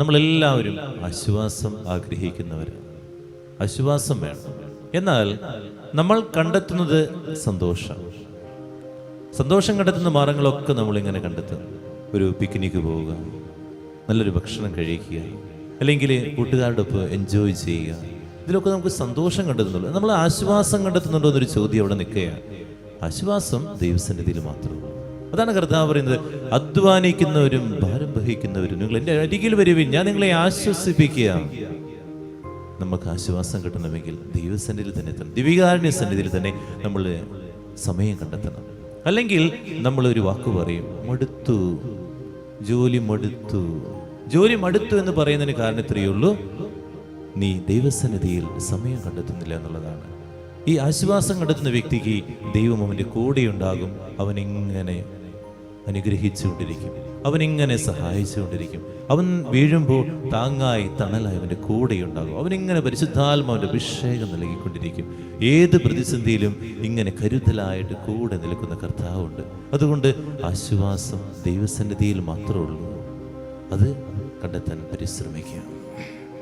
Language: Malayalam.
നമ്മളെല്ലാവരും ആശ്വാസം ആഗ്രഹിക്കുന്നവരാണ്. ആശ്വാസം വേണം. എന്നാൽ നമ്മൾ കണ്ടെത്തുന്നത് സന്തോഷം കണ്ടെത്തുന്ന മാർഗങ്ങളൊക്കെ നമ്മളിങ്ങനെ കണ്ടെത്തും. ഒരു പിക്നിക്ക് പോവുക, നല്ലൊരു ഭക്ഷണം കഴിക്കുക, അല്ലെങ്കിൽ കൂട്ടുകാരുടെ ഒപ്പം എൻജോയ് ചെയ്യുക. ഇതിലൊക്കെ നമുക്ക് സന്തോഷം കണ്ടെത്തുന്നുള്ളൂ. നമ്മൾ ആശ്വാസം കണ്ടെത്തുന്നുണ്ടോ എന്നൊരു ചോദ്യം അവിടെ നിൽക്കുകയാണ്. ആശ്വാസം ദൈവസന്നിധിയിൽ മാത്രമേ. അതാണ് കർത്താവ് പറയുന്നത്, അധ്വാനിക്കുന്നവരും ഭാരം വഹിക്കുന്നവരും നിങ്ങൾ എൻ്റെ അരികിൽ വരുവിൻ, ഞാൻ നിങ്ങളെ ആശ്വസിപ്പിക്കുക. നമുക്ക് ആശ്വാസം കിട്ടണമെങ്കിൽ ദൈവസന്നിധിയിൽ തന്നെ എത്തണം. ദിവികാരുണ്യ സന്നിധിയിൽ തന്നെ നമ്മൾ സമയം കണ്ടെത്തണം. അല്ലെങ്കിൽ നമ്മളൊരു വാക്ക് പറയും, മടുത്തു, ജോലി മടുത്തു എന്ന് പറയുന്നതിന് കാരണം ഇത്രയേ ഉള്ളൂ, നീ ദൈവസന്നിധിയിൽ സമയം കണ്ടെത്തുന്നില്ല എന്നുള്ളതാണ്. ഈ ആശ്വാസം കണ്ടെത്തുന്ന വ്യക്തിക്ക് ദൈവം അവൻ്റെ കൂടെയുണ്ടാകും. അവനിങ്ങനെ അനുഗ്രഹിച്ചുകൊണ്ടിരിക്കും, അവനിങ്ങനെ സഹായിച്ചുകൊണ്ടിരിക്കും. അവൻ വീഴുമ്പോൾ താങ്ങായി തണലായി അവൻ്റെ കൂടെയുണ്ടാകും. അവനിങ്ങനെ പരിശുദ്ധാത്മാവിൻ്റെ അഭിഷേകം നൽകിക്കൊണ്ടിരിക്കും. ഏത് പ്രതിസന്ധിയിലും ഇങ്ങനെ കരുതലായിട്ട് കൂടെ നിൽക്കുന്ന കർത്താവുണ്ട്. അതുകൊണ്ട് ആശ്വാസം ദൈവസന്നിധിയിൽ മാത്രമേ ഉള്ളൂ. അത് കണ്ടെത്താൻ പരിശ്രമിക്കുക.